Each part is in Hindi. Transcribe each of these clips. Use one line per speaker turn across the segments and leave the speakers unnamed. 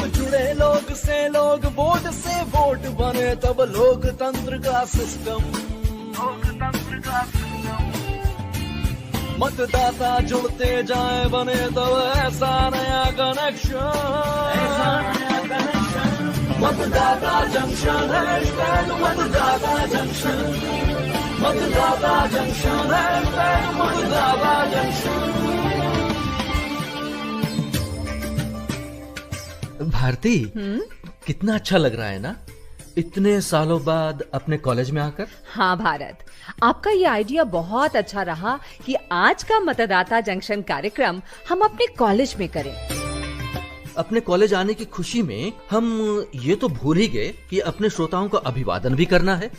जब जुड़े लोग से लोग, वोट से वोट बने, तब लोकतंत्र का सिस्टम। मतदाता जुड़ते जाए बने तब ऐसा नया कनेक्शन। मतदाता जंक्शन, हैशटैग मतदाता जंक्शन। मतदाता जंक्शन, हैशटैग मतदाता जंक्शन।
भारती, कितना अच्छा लग रहा है ना, इतने सालों बाद अपने कॉलेज में आकर।
हाँ भारत, आपका ये आइडिया बहुत अच्छा रहा कि आज का मतदाता जंक्शन कार्यक्रम हम अपने कॉलेज में करें।
अपने कॉलेज आने की खुशी में हम ये तो भूल ही गए कि अपने श्रोताओं को अभिवादन भी करना है।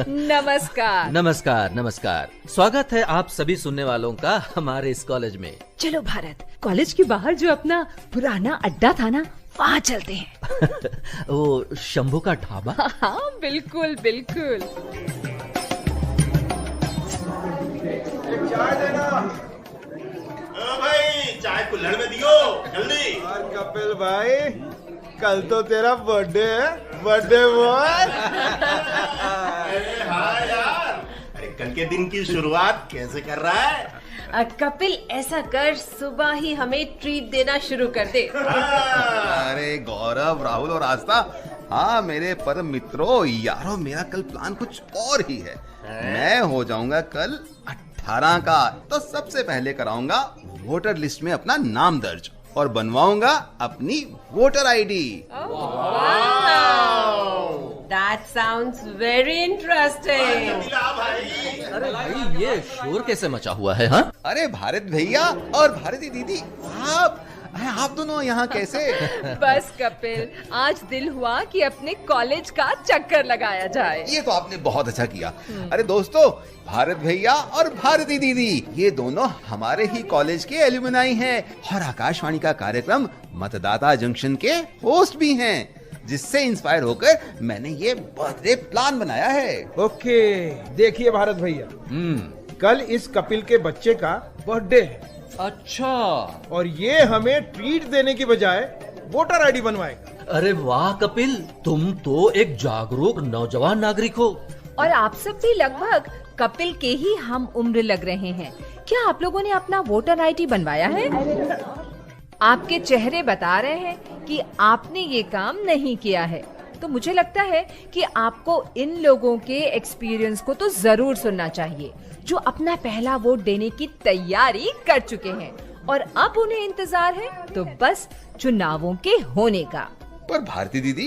नमस्कार।
नमस्कार नमस्कार, स्वागत है आप सभी सुनने वालों का हमारे इस कॉलेज में।
चलो भारत, कॉलेज के बाहर जो अपना पुराना अड्डा था ना, वहाँ चलते हैं।
वो शंभू का ढाबा।
हाँ बिल्कुल बिल्कुल।
चाय देना।
भाई चाय कुल्हड़ में दियो जल्दी।
और कपिल भाई, कल तो तेरा बर्थडे है, बर्थडे बॉय।
अरे हाँ यार, अरे कल के दिन की शुरुआत कैसे कर रहा है?
कपिल, ऐसा कर, सुबह ही हमें ट्रीट देना शुरू कर दे।
अरे गौरव, राहुल और आस्था, हाँ मेरे परम मित्रों, यारो मेरा कल प्लान कुछ और ही है। मैं हो जाऊंगा कल 18 का, तो सबसे पहले कराऊंगा वोटर लिस्ट में अपना नाम दर्ज और बनवाऊंगा अपनी voter ID.
That sounds very interesting.
अरे भाई, ये शोर कैसे मचा हुआ है? हाँ,
अरे भारत भैया और भारती दीदी, आप दोनों यहाँ कैसे?
बस कपिल, आज दिल हुआ कि अपने कॉलेज का चक्कर लगाया जाए।
ये तो आपने बहुत अच्छा किया। अरे दोस्तों, भारत भैया और भारती दीदी, ये दोनों हमारे ही कॉलेज के एल्युमनाई हैं और आकाशवाणी का कार्यक्रम मतदाता जंक्शन के होस्ट भी हैं, जिससे इंस्पायर होकर मैंने ये बर्थडे प्लान बनाया है।
ओके, देखिए भारत भैया, कल इस कपिल के बच्चे का बर्थडे है।
अच्छा।
और ये हमें ट्रीट देने की बजाय वोटर आईडी बनवाएगा।
अरे वाह कपिल, तुम तो एक जागरूक नौजवान नागरिक हो।
और आप सब भी लगभग कपिल के ही हम उम्र लग रहे हैं। क्या आप लोगों ने अपना वोटर आईडी बनवाया है? आपके चेहरे बता रहे हैं कि आपने ये काम नहीं किया है। तो मुझे लगता है कि आपको इन लोगों के एक्सपीरियंस को तो जरूर सुनना चाहिए, जो अपना पहला वोट देने की तैयारी कर चुके हैं और अब उन्हें इंतजार है तो बस चुनावों के होने का।
पर भारती दीदी,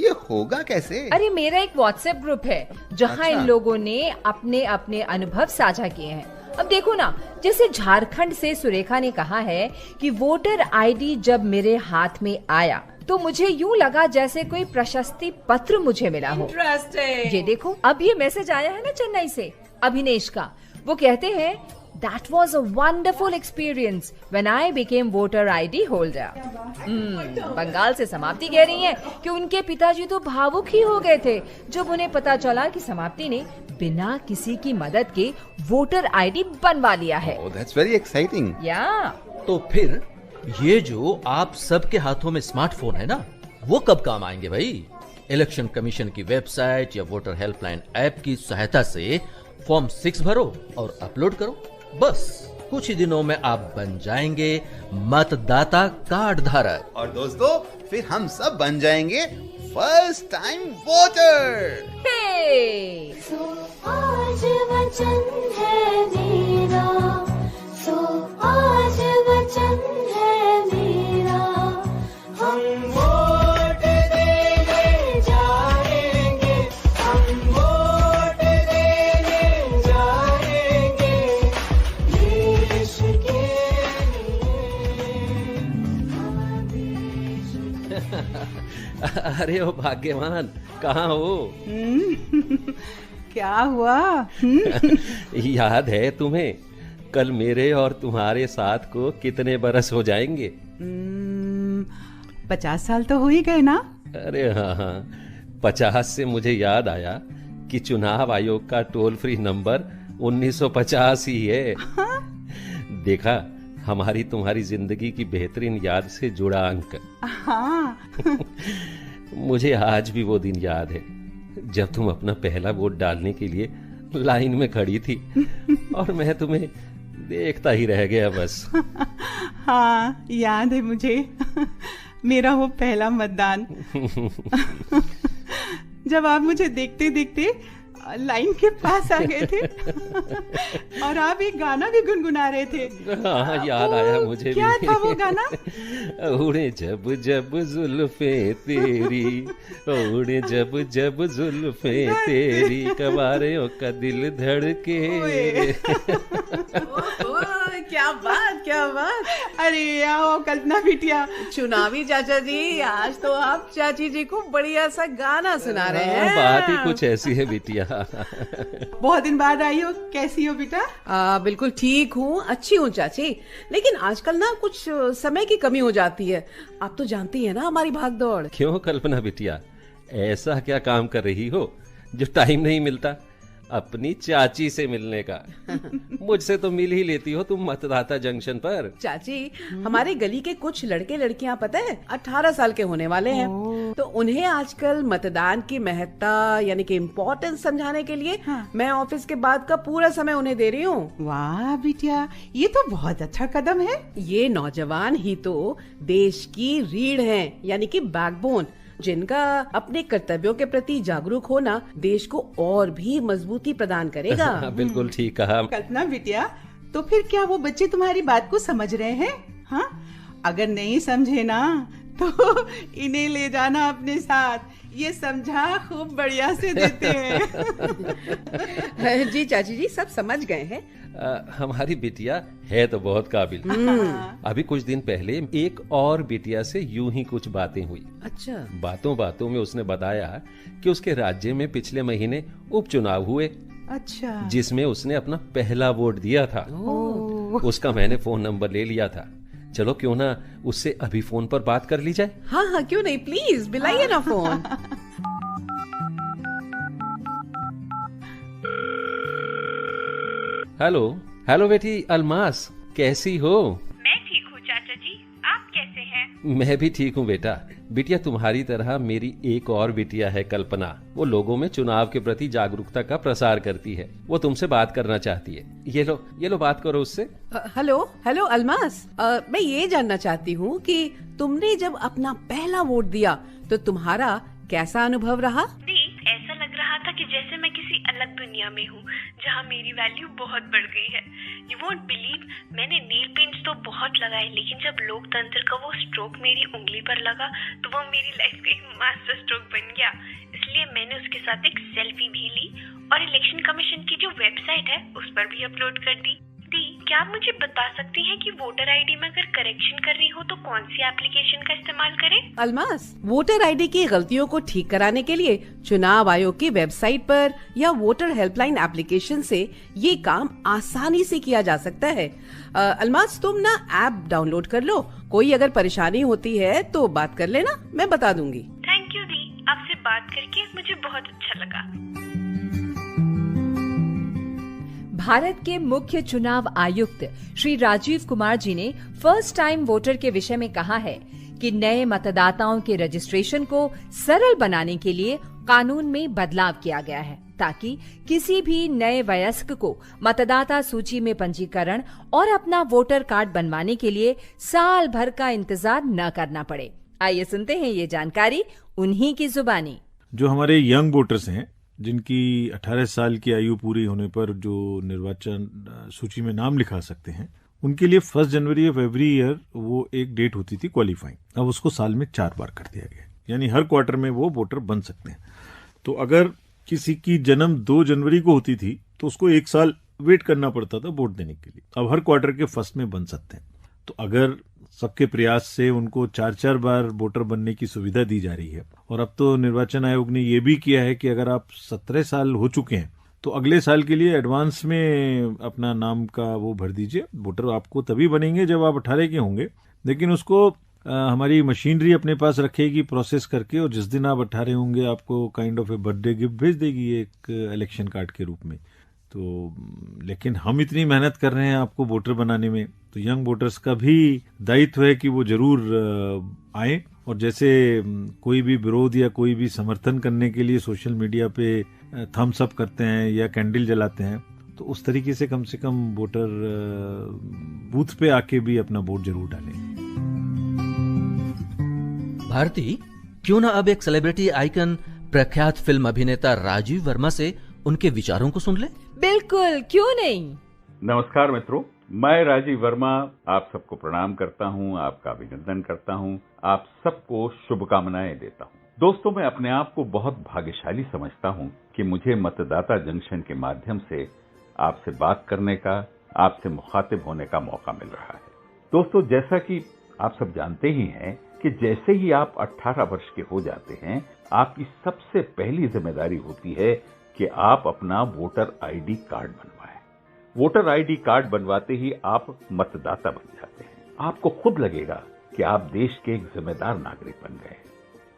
ये होगा कैसे?
अरे मेरा एक व्हाट्सएप ग्रुप है जहाँ इन लोगों ने अपने अपने अनुभव साझा किए हैं। अब देखो ना, जैसे झारखंड से सुरेखा ने कहा है कि वोटर आईडी जब मेरे हाथ में आया तो मुझे यूं लगा जैसे कोई प्रशस्ति पत्र मुझे मिला हो।
Interesting.
ये देखो, अब ये मैसेज आया है ना चेन्नई से, अभिनेश का। वो कहते हैं, That was a wonderful experience when I became voter ID holder. Bengal से समाप्ति कह रही हैं कि उनके पिताजी तो भावुक ही हो गए थे जब उन्हें पता चला कि समाप्ति ने बिना किसी की मदद के वोटर आईडी बनवा लिया है।
Oh, that's very exciting.
या
तो फिर ये जो आप सबके हाथों में स्मार्टफोन है ना, वो कब काम आएंगे भाई? इलेक्शन कमीशन की वेबसाइट या वोटर हेल्पलाइन ऐप की सहायता से फॉर्म 6 भरो और अपलोड करो। बस कुछ ही दिनों में आप बन जाएंगे मतदाता कार्ड धारक।
और दोस्तों, फिर हम सब बन जाएंगे फर्स्ट टाइम वोटर।
हे!
आज वचन है मेरा, आज वचन है मेरा, हम वोट देने जाएंगे, हम वोट देने जाएंगे, देश के
अरे ओ भाग्यवान, कहाँ हो?
क्या हुआ?
याद है तुम्हें, कल मेरे और तुम्हारे साथ को कितने बरस हो जाएंगे?
50 साल तो हो ही गए ना?
अरे हाँ, 50 से मुझे याद आया कि चुनाव आयोग का टोल फ्री नंबर 1950 ही है। देखा, हमारी तुम्हारी जिंदगी की बेहतरीन याद से जुड़ा अंक।
हाँ।
मुझे आज भी वो दिन याद है जब तुम अपना पहला वोट डालने के लिए लाइन में खड़ी थी और मैं तुम्हें देखता ही रह गया बस।
हाँ, याद है मुझे मेरा वो पहला मतदान। जब आप मुझे देखते देखते लाइन के पास आ गए थे और आप एक गाना भी गुनगुना रहे थे।
हाँ, याद आया मुझे
क्या
भी।
था वो गाना?
उड़े जब जब जुल्फे तेरी, उड़े जब जब जुल्फे तेरी, कवारों का दिल धड़के।
क्या बात, क्या बात।
अरे आओ कल्पना बिटिया।
चुनावी चाचा जी, आज तो आप चाची जी को बढ़िया सा गाना सुना रहे हैं।
बात ही कुछ ऐसी है बिटिया।
बहुत दिन बाद आई हो, कैसी हो बेटा?
बिल्कुल ठीक हूँ, अच्छी हूँ चाची। लेकिन आजकल ना कुछ समय की कमी हो जाती है। आप तो जानती है ना हमारी भाग दौड़।
क्यों कल्पना बिटिया, ऐसा क्या काम कर रही हो जो टाइम नहीं मिलता अपनी चाची से मिलने का? मुझसे तो मिल ही लेती हो तुम मतदाता जंक्शन पर।
चाची, हमारे गली के कुछ लड़के लड़कियां पता है 18 साल के होने वाले हैं, तो उन्हें आजकल मतदान की महत्ता यानी कि इम्पोर्टेंस समझाने के लिए मैं ऑफिस के बाद का पूरा समय उन्हें दे रही हूँ।
वाह बिटिया, ये तो बहुत अच्छा कदम है।
ये नौजवान ही तो देश की रीढ़ हैं, यानी कि बैकबोन, जिनका अपने कर्तव्यों के प्रति जागरूक होना देश को और भी मजबूती प्रदान करेगा।
बिल्कुल ठीक कहा।
कल्पना बिटिया, तो फिर क्या वो बच्चे तुम्हारी बात को समझ रहे हैं? हाँ, अगर नहीं समझे ना तो इन्हें ले जाना अपने साथ, ये समझा खूब बढ़िया से देते हैं।
जी चाची जी, सब समझ गए हैं।
हमारी बिटिया है तो बहुत काबिल। अभी कुछ दिन पहले एक और बिटिया से यूं ही कुछ बातें हुई।
अच्छा।
बातों बातों में उसने बताया कि उसके राज्य में पिछले महीने उपचुनाव हुए।
अच्छा।
जिसमें उसने अपना पहला वोट दिया था। उसका मैंने फोन नंबर ले लिया था। चलो क्यों ना उससे अभी फोन पर बात कर ली जाए।
हाँ हाँ, क्यों नहीं, प्लीज मिलाइए ना फोन।
हेलो हेलो बेटी अलमास, कैसी हो?
मैं ठीक हूँ चाचा जी, आप कैसे हैं?
मैं भी ठीक हूँ बेटा। बिटिया तुम्हारी तरह मेरी एक और बिटिया है कल्पना। वो लोगों में चुनाव के प्रति जागरूकता का प्रसार करती है। वो तुमसे बात करना चाहती है। ये लो बात करो उससे।
हेलो हेलो अलमास, मैं ये जानना चाहती हूँ कि तुमने जब अपना पहला वोट दिया तो तुम्हारा कैसा अनुभव रहा?
ऐसा लग रहा था कि जैसे मैं किसी अलग दुनिया में हूँ, जहाँ मेरी वैल्यू बहुत बढ़ गई है। यू वोंट बिलीव, मैंने नील पेंट्स तो बहुत लगाए, लेकिन जब लोकतंत्र का वो स्ट्रोक मेरी उंगली पर लगा तो वो मेरी लाइफ का एक मास्टर स्ट्रोक बन गया। इसलिए मैंने उसके साथ एक सेल्फी भी ली और इलेक्शन कमीशन की जो वेबसाइट है उस पर भी अपलोड कर दी। क्या आप मुझे बता सकती हैं कि वोटर आईडी में अगर करेक्शन करनी हो तो कौन सी एप्लीकेशन का इस्तेमाल करें?
अलमास, वोटर आईडी की गलतियों को ठीक कराने के लिए चुनाव आयोग की वेबसाइट पर या वोटर हेल्पलाइन एप्लीकेशन से ये काम आसानी से किया जा सकता है। अलमास, तुम ना ऐप डाउनलोड कर लो। कोई अगर परेशानी होती है तो बात कर लेना, मैं बता दूंगी।
थैंक यू दी, आपसे बात करके मुझे बहुत अच्छा लगा।
भारत के मुख्य चुनाव आयुक्त श्री राजीव कुमार जी ने फर्स्ट टाइम वोटर के विषय में कहा है कि नए मतदाताओं के रजिस्ट्रेशन को सरल बनाने के लिए कानून में बदलाव किया गया है, ताकि किसी भी नए वयस्क को मतदाता सूची में पंजीकरण और अपना वोटर कार्ड बनवाने के लिए साल भर का इंतजार न करना पड़े। आइए सुनते हैं ये जानकारी उन्हीं की जुबानी।
जो हमारे यंग वोटर्स हैं, जिनकी 18 साल की आयु पूरी होने पर जो निर्वाचन सूची में नाम लिखा सकते हैं, उनके लिए 1 जनवरी ऑफ एवरी ईयर वो एक डेट होती थी क्वालिफाइंग। अब उसको साल में 4 बार कर दिया गया, यानी हर क्वार्टर में वो वोटर बन सकते हैं। तो अगर किसी की जन्म 2 जनवरी को होती थी तो उसको 1 साल वेट करना पड़ता था वोट देने के लिए। अब हर क्वार्टर के फर्स्ट में बन सकते हैं। तो अगर सबके प्रयास से उनको 4-4 बार वोटर बनने की सुविधा दी जा रही है। और अब तो निर्वाचन आयोग ने ये भी किया है कि अगर आप 17 साल हो चुके हैं तो अगले साल के लिए एडवांस में अपना नाम का वो भर दीजिए। वोटर आपको तभी बनेंगे जब आप 18 के होंगे, लेकिन उसको हमारी मशीनरी अपने पास रखेगी प्रोसेस करके, और जिस दिन आप 18 होंगे आपको kind of A birthday gift भेज देगी एक इलेक्शन कार्ड के रूप में। तो लेकिन हम इतनी मेहनत कर रहे हैं आपको वोटर बनाने में, तो यंग वोटर्स का भी दायित्व है कि वो जरूर आए। और जैसे कोई भी विरोध या कोई भी समर्थन करने के लिए सोशल मीडिया पे थम्स अप करते हैं या कैंडल जलाते हैं, तो उस तरीके से कम वोटर बूथ पे आके भी अपना वोट जरूर डालें।
भारती, क्यों ना अब एक सेलिब्रिटी आइकन प्रख्यात फिल्म अभिनेता राजीव वर्मा से उनके विचारों को सुन ले?
बिल्कुल, क्यों नहीं।
नमस्कार मित्रों, मैं राजीव वर्मा आप सबको प्रणाम करता हूं, आपका अभिनंदन करता हूं, आप सबको शुभकामनाएं देता हूं। दोस्तों, मैं अपने आप को बहुत भाग्यशाली समझता हूं कि मुझे मतदाता जंक्शन के माध्यम से आपसे बात करने का, आपसे मुखातिब होने का मौका मिल रहा है। दोस्तों, जैसा कि आप सब जानते ही हैं कि जैसे ही आप 18 वर्ष के हो जाते हैं, आपकी सबसे पहली जिम्मेदारी होती है कि आप अपना वोटर आईडी कार्ड बनवाएं। वोटर आईडी कार्ड बनवाते ही आप मतदाता बन जाते हैं। आपको खुद लगेगा कि आप देश के एक जिम्मेदार नागरिक बन गए।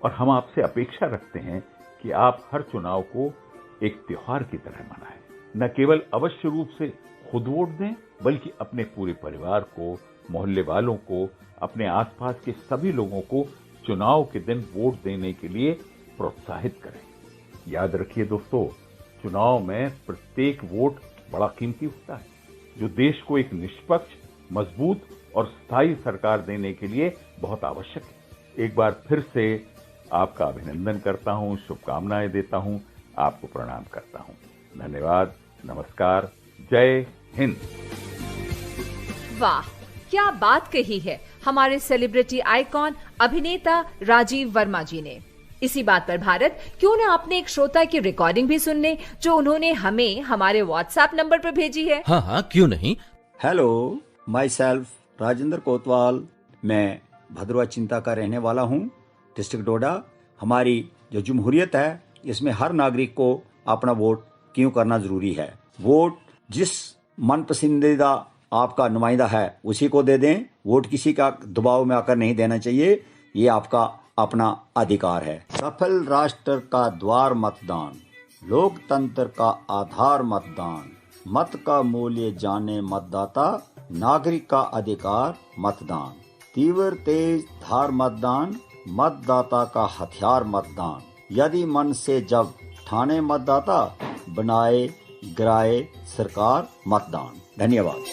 और हम आपसे अपेक्षा रखते हैं कि आप हर चुनाव को एक त्योहार की तरह मनाएं। न केवल अवश्य रूप से खुद वोट दें, बल्कि अपने पूरे परिवार को, मोहल्ले वालों को, अपने आसपास के सभी लोगों को चुनाव के दिन वोट देने के लिए प्रोत्साहित करें। याद रखिए दोस्तों, चुनाव में प्रत्येक वोट बड़ा कीमती होता है, जो देश को एक निष्पक्ष, मजबूत और स्थायी सरकार देने के लिए बहुत आवश्यक है। एक बार फिर से आपका अभिनंदन करता हूं, शुभकामनाएं देता हूं, आपको प्रणाम करता हूं। धन्यवाद, नमस्कार, जय हिंद।
वाह, क्या बात कही है हमारे सेलिब्रिटी आइकॉन अभिनेता राजीव वर्मा जी ने। इसी बात पर भारत, क्यों ना अपने एक श्रोता की रिकॉर्डिंग भी सुन ले, जो उन्होंने हमें हमारे व्हाट्सएप नंबर पर भेजी है।
हाँ, क्यों नहीं।
हेलो, माई सेल्फ राजेंद्र कोतवाल, मैं भद्रवा चिंता का रहने वाला हूँ, डिस्ट्रिक्ट डोडा। हमारी जो जमहूरियत है, इसमें हर नागरिक को अपना वोट क्यों करना जरूरी है। वोट जिस मन पसंदीदा आपका नुमाइंदा है उसी को दे दें। वोट किसी का दबाव में आकर नहीं देना चाहिए, ये आपका अपना अधिकार है। सफल राष्ट्र का द्वार मतदान, लोकतंत्र का आधार मतदान, मत का मूल्य जाने मतदाता, नागरिक का अधिकार मतदान, तीव्र तेज धार मतदान, मतदाता का हथियार मतदान, यदि मन से जब ठाने मतदाता, बनाए गिराए सरकार मतदान। धन्यवाद।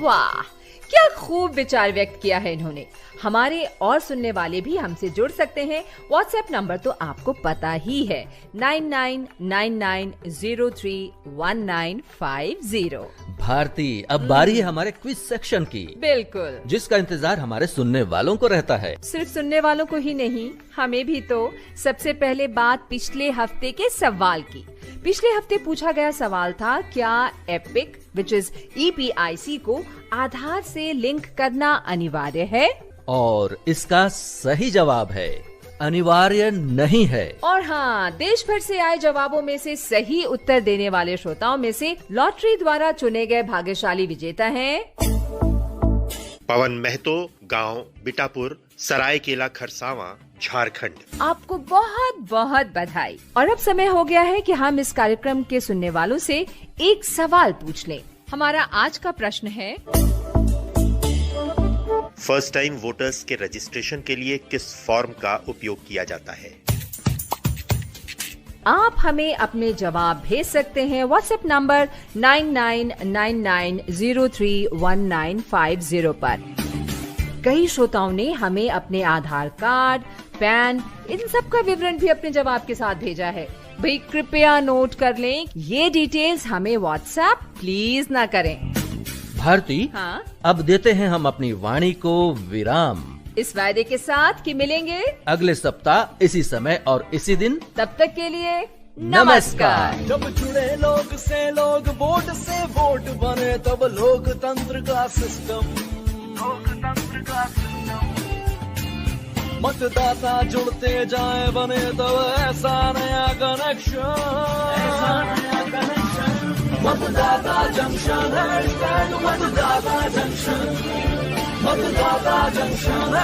वाह, क्या खूब विचार व्यक्त किया है इन्होंने। हमारे और सुनने वाले भी हमसे जुड़ सकते हैं। व्हाट्सएप नंबर तो आपको पता ही है, 9999031950।
भारती, अब बारी है हमारे क्विज सेक्शन की।
बिल्कुल,
जिसका इंतजार हमारे सुनने वालों को रहता है।
सिर्फ सुनने वालों को ही नहीं, हमें भी तो। सबसे पहले बात पिछले हफ्ते के सवाल की। पिछले हफ्ते पूछा गया सवाल था, क्या एपिक विच इज EPIC को आधार से लिंक करना अनिवार्य है?
और इसका सही जवाब है अनिवार्य नहीं है।
और हाँ, देश भर से आए जवाबों में से सही उत्तर देने वाले श्रोताओं में से लॉटरी द्वारा चुने गए भाग्यशाली विजेता हैं
पवन महतो, गांव बिटापुर, सरायकेला खरसावां, झारखंड।
आपको बहुत बहुत बधाई। और अब समय हो गया है कि हम इस कार्यक्रम के सुनने वालों से एक सवाल पूछ लें। हमारा आज का प्रश्न है,
फर्स्ट टाइम वोटर्स के रजिस्ट्रेशन के लिए किस फॉर्म का उपयोग किया जाता है?
आप हमें अपने जवाब भेज सकते हैं व्हाट्सएप नंबर 9999031950 पर। कई श्रोताओं ने हमें अपने आधार कार्ड, पैन, इन सब का विवरण भी अपने जवाब के साथ भेजा है। भाई कृपया नोट कर लें, ये डिटेल्स हमें व्हाट्सएप प्लीज ना करें।
भारती,
हाँ?
अब देते हैं हम अपनी वाणी को विराम,
इस वायदे के साथ कि मिलेंगे
अगले सप्ताह इसी समय और इसी दिन।
तब तक के लिए नमस्कार।
जब जुड़े लोग से लोग, वोट से वोट बने, तब लोकतंत्र का सिस्टम, मतदाता जुड़ते जाए बने, तब ऐसा नया कनेक्शन, मतदाता जंक्शन, मतदाता जंक्शन, मतदाता जंक्शन,